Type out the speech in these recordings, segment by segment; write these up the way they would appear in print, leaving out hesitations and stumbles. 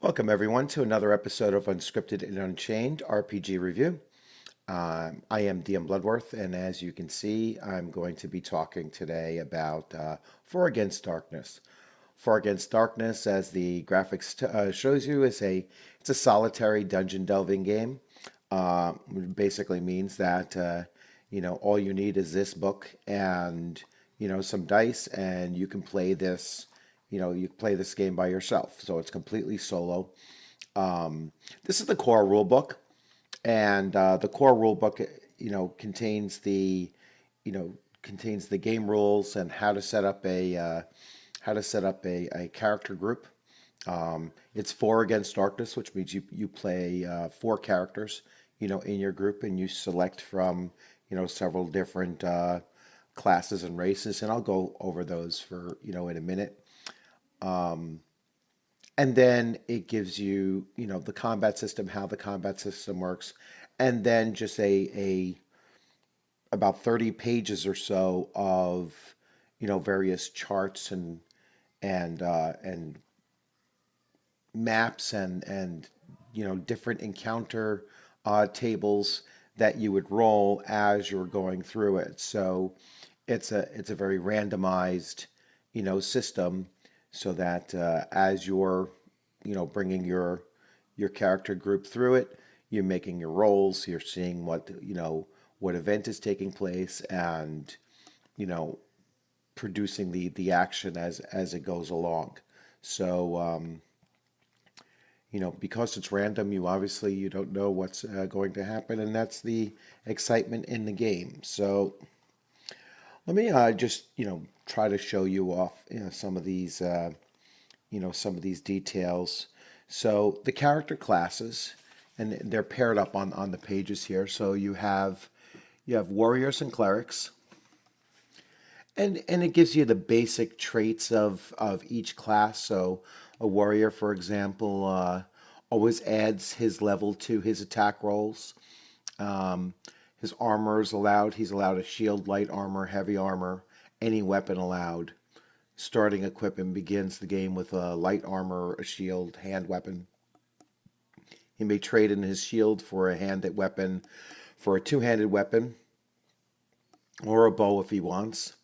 Welcome, everyone, to another episode of Unscripted and Unchained RPG Review. I am DM Bloodworth, and as you can see, I'm going to be talking today about For Against Darkness. For Against Darkness, as the graphics shows you, it's a solitary dungeon delving game. Basically means that all you need is this book and some dice, and you can play this. You play this game by yourself, so it's completely solo. This is the core rule book, and the core rule book, contains the game rules and how to set up a character group. It's For Against Darkness, which means you play four characters, in your group, and you select from, several different classes and races, and I'll go over those for, in a minute. And then it gives you, the combat system, how the combat system works, and then just a about 30 pages or so of, various charts and maps and different encounter tables that you would roll as you're going through it. So it's a very randomized, system, so that as you're bringing your character group through it, you're making your rolls, you're seeing what event is taking place, and you know producing the action as it goes along. So because it's random, you don't know what's going to happen, and that's the excitement in the game. So let me just try to show you off some of these some of these details. So the character classes, and they're paired up on the pages here. So you have warriors and clerics, and it gives you the basic traits of each class. So a warrior, for example, always adds his level to his attack rolls. Um, his armor is allowed. He's allowed a shield, light armor, heavy armor, any weapon allowed. Starting equipment begins the game with a light armor, a shield, hand weapon. He may trade in his shield for a handed weapon, for a two-handed weapon, or a bow if he wants.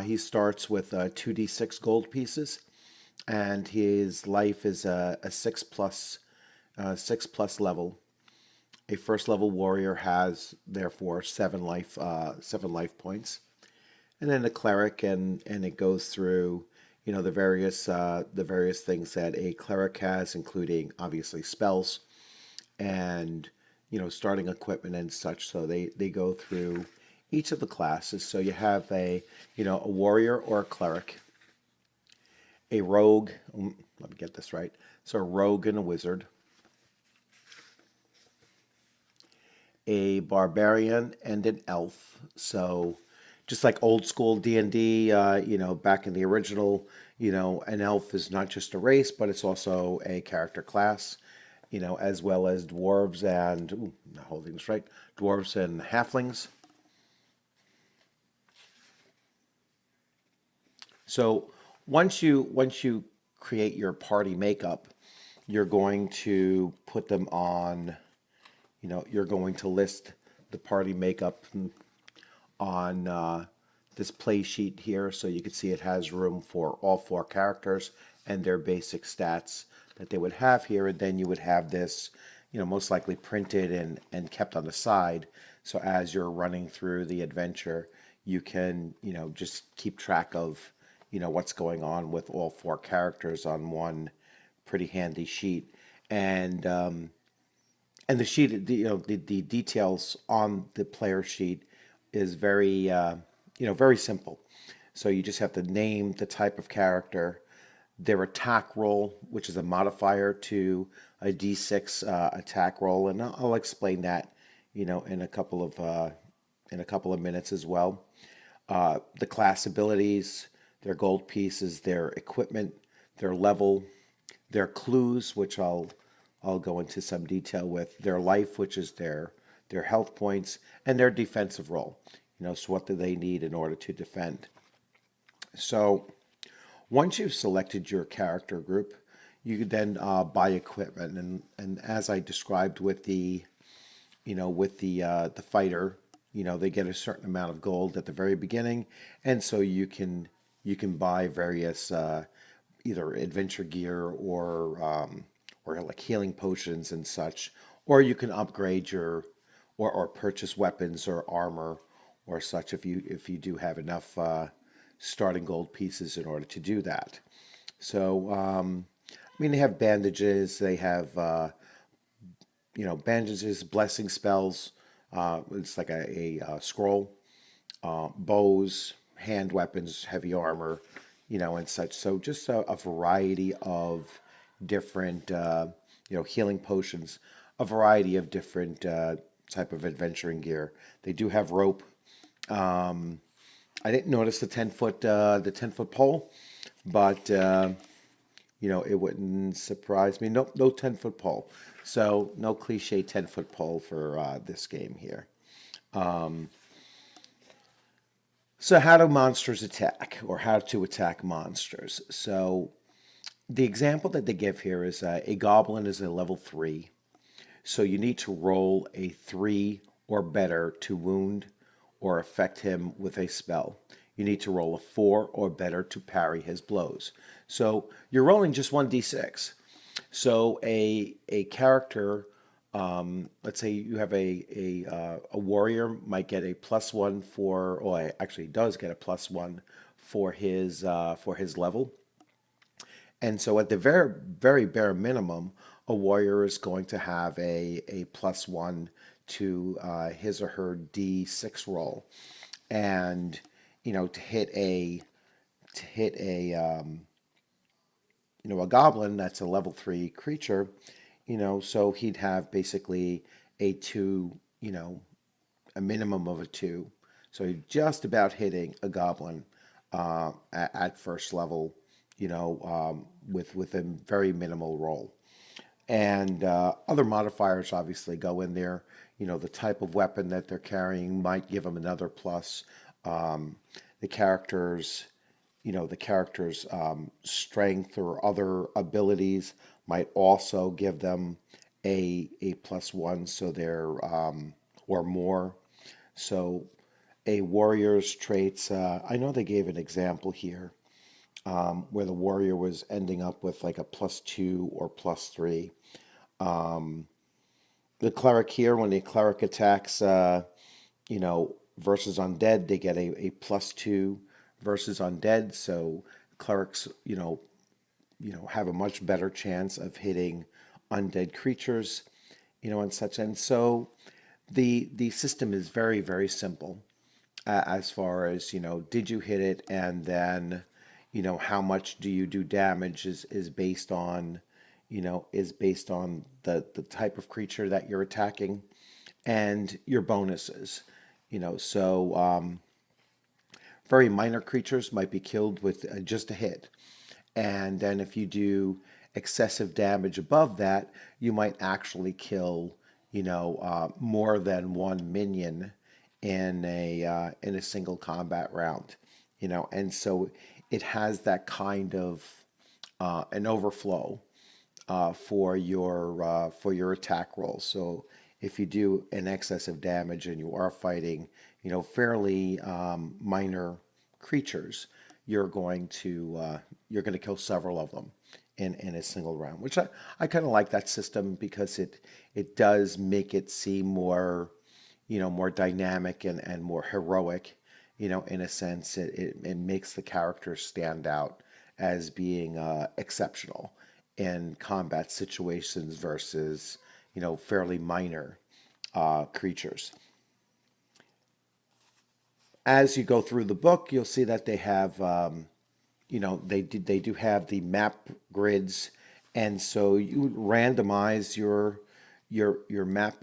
He starts with 2d6 gold pieces, and his life is a 6 plus level. A first level warrior has therefore 7 life points, and then the cleric, and it goes through the various things that a cleric has, including obviously spells and starting equipment and such. So they go through each of the classes. So you have a warrior or a cleric, a rogue. Let me get this right. So a rogue and a wizard, a barbarian and an elf. So just like old school D&D, back in the original, an elf is not just a race, but it's also a character class, as well as dwarves and, not holding this right, dwarves and halflings. So once you create your party makeup, you're going to put them on, you're going to list the party makeup on this play sheet here, so you can see it has room for all four characters and their basic stats that they would have here, and then you would have this, most likely printed and kept on the side, so as you're running through the adventure, you can, just keep track of, what's going on with all four characters on one pretty handy sheet. And the sheet, the details on the player sheet is very simple. So you just have to name the type of character, their attack roll, which is a modifier to a D6 attack roll, and I'll explain that, in a couple of minutes as well. The class abilities, their gold pieces, their equipment, their level, their clues, which I'll go into some detail with, their life, which is their health points, and their defensive role. So what do they need in order to defend? So once you've selected your character group, you could then buy equipment, and as I described with the the fighter, they get a certain amount of gold at the very beginning, and so you can buy various either adventure gear or like healing potions and such, or you can upgrade your or purchase weapons or armor or such if you do have enough starting gold pieces in order to do that. So I mean, they have bandages, they have bandages, blessing spells. It's like a scroll, bows, hand weapons, heavy armor, and such. So just a variety of different, healing potions, a variety of different type of adventuring gear. They do have rope. I didn't notice the 10 foot pole, but it wouldn't surprise me. Nope, no 10-foot pole. So no cliche 10-foot pole for this game here. So how do monsters attack, or how to attack monsters? So the example that they give here is a goblin is a level 3. So you need to roll a 3 or better to wound or affect him with a spell. You need to roll a 4 or better to parry his blows. So you're rolling just 1d6. So a character, let's say you have a warrior, might get a +1 or actually does get a +1 for his level. And so at the very very bare minimum, a warrior is going to have a +1 to his or her D6 roll, and to hit a goblin that's a level 3 creature, so he'd have basically a 2, a minimum of a 2. So he's just about hitting a goblin at first level, with a very minimal roll. And other modifiers obviously go in there. The type of weapon that they're carrying might give them another plus. Um, the characters, strength or other abilities might also give them a +1, so they're or more. So a warrior's traits. I know they gave an example here where the warrior was ending up with like a +2 or +3. Um, the cleric here, when the cleric attacks, versus undead, they get a +2 versus undead. So clerics, have a much better chance of hitting undead creatures, and such. And so the system is very very simple as far as did you hit it, and then how much do you do damage is based on the type of creature that you're attacking and your bonuses. So very minor creatures might be killed with just a hit, and then if you do excessive damage above that, you might actually kill more than one minion in a single combat round. And so it has that kind of an overflow for your attack roll. So if you do an excess of damage and you are fighting, fairly minor creatures, you're going to kill several of them in a single round, which I kind of like that system because it does make it seem more more dynamic and more heroic. In a sense, it makes the characters stand out as being exceptional in combat situations versus fairly minor creatures. As you go through the book, you'll see that they have they do have the map grids, and so you randomize your map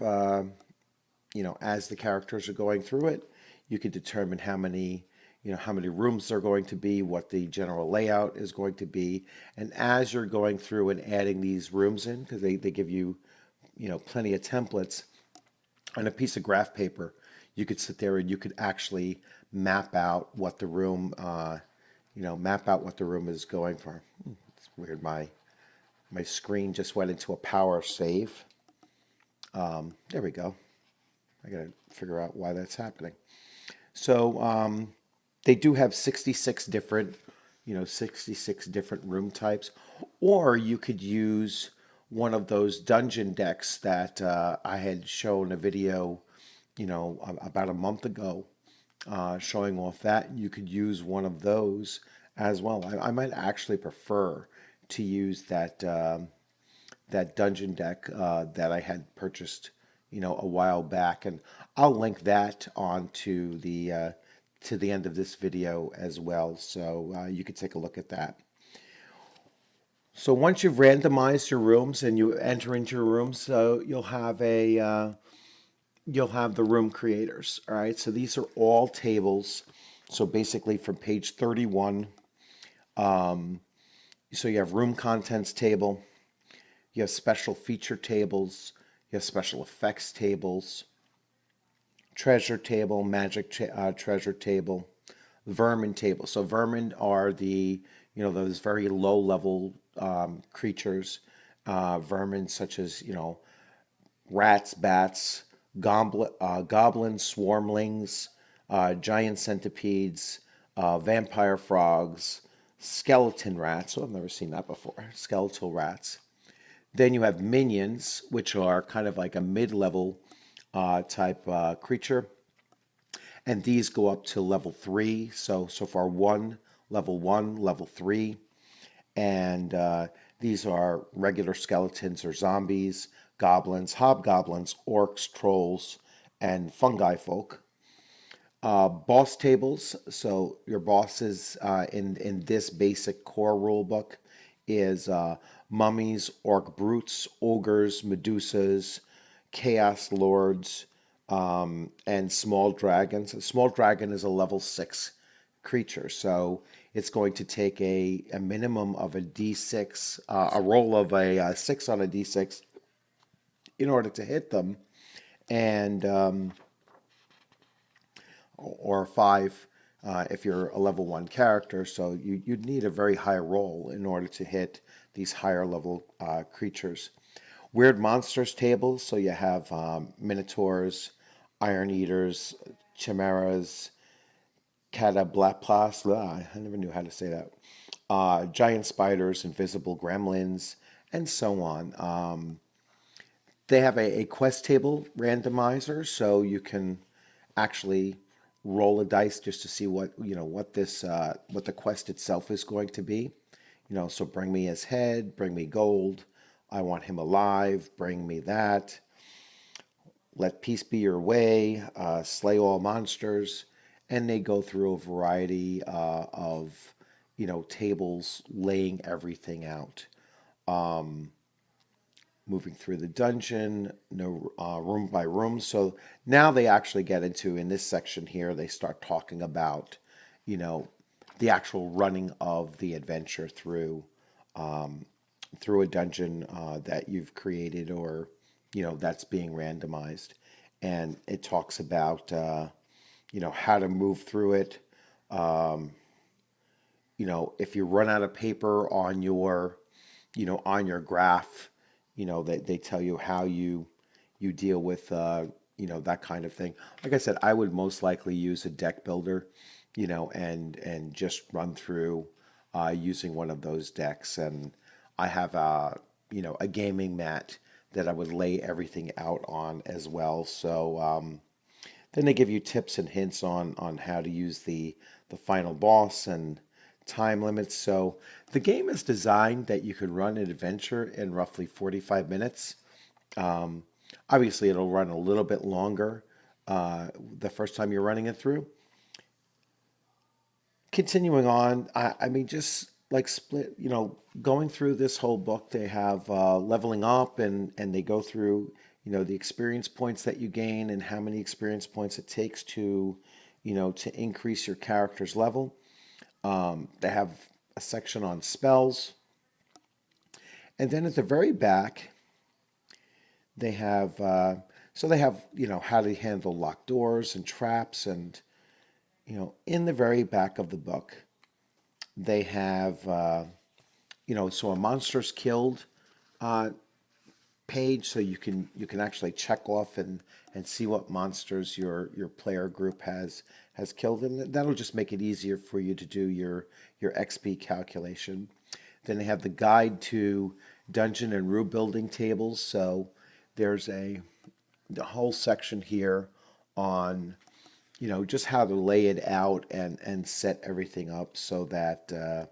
as the characters are going through it. You can determine how many rooms there are going to be, what the general layout is going to be. And as you're going through and adding these rooms in, because they give you plenty of templates on a piece of graph paper, you could sit there and you could actually map out what the room is going for. It's weird, My screen just went into a power save. There we go. I gotta figure out why that's happening. So they do have 66 different, 66 different room types, or you could use one of those dungeon decks that I had shown a video, about a month ago, showing off that. You could use one of those as well. I might actually prefer to use that dungeon deck that I had purchased, a while back, and I'll link that onto the to the end of this video as well, so you can take a look at that. So once you've randomized your rooms and you enter into your rooms, so you'll have the room creators. All right, so these are all tables. So basically, from page 31, so you have room contents table, you have special feature tables, you have special effects tables, treasure table, treasure table, vermin table. So vermin are those very low level creatures, vermin such as, rats, bats, goblins, swarmlings, giant centipedes, vampire frogs, skeleton rats. Oh, I've never seen that before. Skeletal rats. Then you have minions, which are kind of like a mid-level type creature, and these go up to level 3. So far level 1, level 3, and these are regular skeletons or zombies, goblins, hobgoblins, orcs, trolls, and fungi folk. Boss tables. So your bosses in this basic core rule book is mummies, orc brutes, ogres, medusas, chaos lords, and small dragons. A small dragon is a level 6 creature, so it's going to take a minimum of a d6, a roll of a 6 on a d6 in order to hit them, and or 5 if you're a level 1 character. So you'd need a very high roll in order to hit these higher level creatures. Weird monsters tables. So you have minotaurs, iron eaters, chimeras, cataplasmas. I never knew how to say that. Giant spiders, invisible gremlins, and so on. They have a quest table randomizer, so you can actually roll a dice just to see what what the quest itself is going to be. So bring me his head, bring me gold. I want him alive. Bring me that. Let peace be your way. Slay all monsters, and they go through a variety of tables, laying everything out. Moving through the dungeon, no room by room. So now they actually get into, in this section here, they start talking about, the actual running of the adventure through through a dungeon that you've created, or that's being randomized, and it talks about how to move through it. Um, if you run out of paper on your on your graph, they tell you how you deal with that kind of thing. Like I said, I would most likely use a deck builder, and just run through using one of those decks. And I have a gaming mat that I would lay everything out on as well. So then they give you tips and hints on how to use the final boss and time limits. So the game is designed that you could run an adventure in roughly 45 minutes. Um, Obviously, it'll run a little bit longer the first time you're running it through. Continuing on, I mean, just like split, going through this whole book, they have leveling up, and they go through, the experience points that you gain and how many experience points it takes to increase your character's level. They have a section on spells. And then at the very back, they have, they have, how to handle locked doors and traps. And, in the very back of the book, they have, so a monster's killed. uh, page, so you can actually check off and see what monsters your player group has killed, and that'll just make it easier for you to do your XP calculation. Then they have the guide to dungeon and room building tables. So there's the whole section here on just how to lay it out and set everything up so that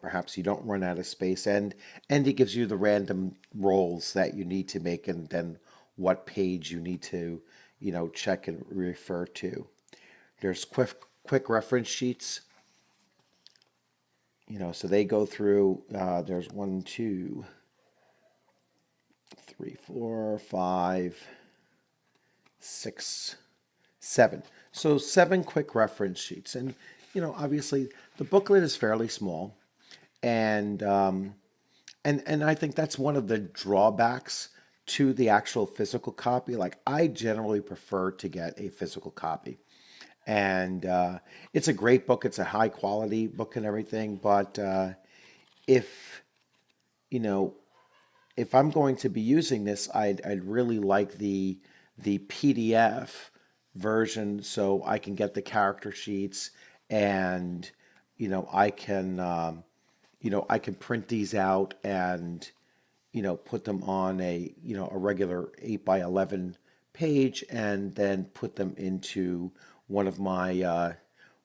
perhaps you don't run out of space, and it gives you the random rolls that you need to make, and then what page you need to check and refer to. There's quick reference sheets, so they go through. There's one, two, three, four, five, six, seven. So seven quick reference sheets, and obviously the booklet is fairly small, and and I think that's one of the drawbacks to the actual physical copy. Like, I generally prefer to get a physical copy, and it's a great book. It's a high quality book and everything, but if you know if I'm going to be using this, I'd really like the PDF version so I can get the character sheets, and I can print these out and put them on a regular 8 by 11 page, and then put them into one of my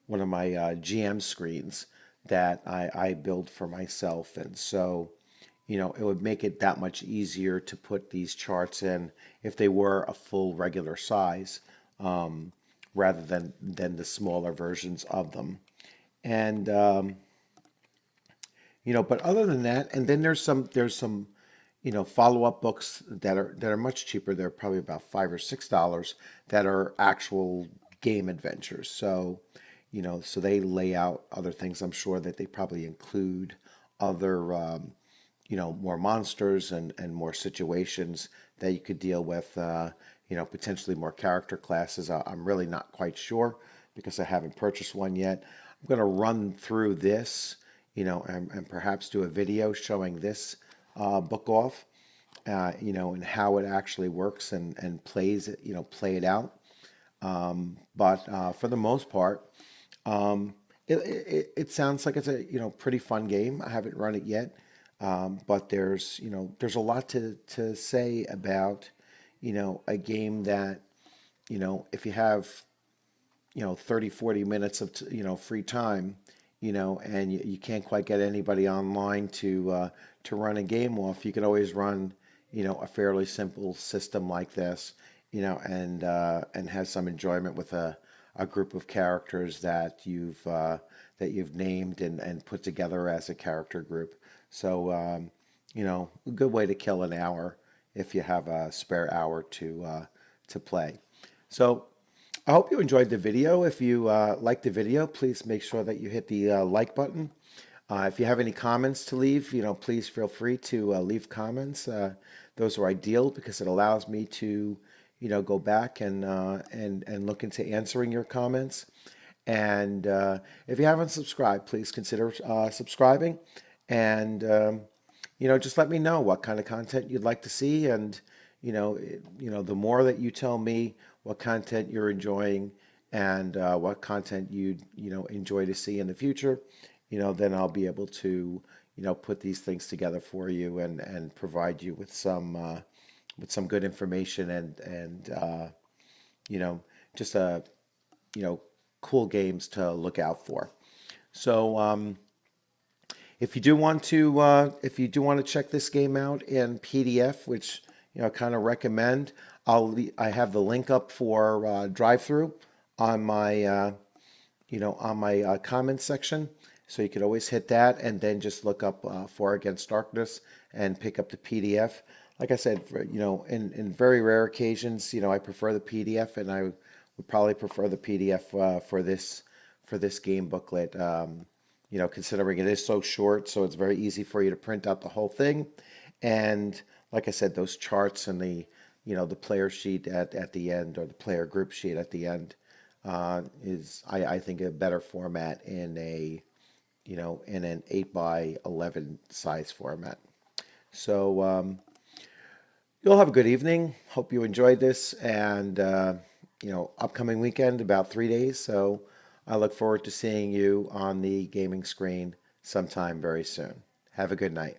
GM screens that I build for myself. And so it would make it that much easier to put these charts in if they were a full regular size, rather than the smaller versions of them. And but other than that, and then there's some follow-up books that are much cheaper. They're probably about $5 or $6 that are actual game adventures. So so they lay out other things. I'm sure that they probably include other more monsters and more situations that you could deal with. Potentially more character classes. I'm really not quite sure because I haven't purchased one yet. I'm going to run through this, and perhaps do a video showing this book off, and how it actually works and plays it, play it out. But for the most part, it sounds like it's a pretty fun game. I haven't run it yet, but there's a lot to say about a game that if you have 30-40 minutes of free time, and you can't quite get anybody online to run a game off, you can always run a fairly simple system like this, and have some enjoyment with a group of characters that you've named and put together as a character group. So a good way to kill an hour if you have a spare hour to play. So I hope you enjoyed the video. If you liked the video, please make sure that you hit the like button. If you have any comments to leave, please feel free to leave comments. Those are ideal because it allows me to, go back and look into answering your comments. And if you haven't subscribed, please consider subscribing. And just let me know what kind of content you'd like to see. And the more that you tell me what content you're enjoying, and what content you'd enjoy to see in the future, then I'll be able to put these things together for you and provide you with some good information, and just cool games to look out for. So if you do want to check this game out in PDF, which I kind of recommend, I have the link up for Drivethru on my comments section, so you could always hit that and then just look up For Against Darkness and pick up the PDF. Like I said, in very rare occasions, I prefer the PDF, and I would probably prefer the PDF for this game booklet. Considering it is so short, so it's very easy for you to print out the whole thing. And like I said, those charts and the player sheet at the end, or the player group sheet at the end, is I think a better format in an 8 by 11 size format. So you'll have a good evening. Hope you enjoyed this, and upcoming weekend, about 3 days. So I look forward to seeing you on the gaming screen sometime very soon. Have a good night.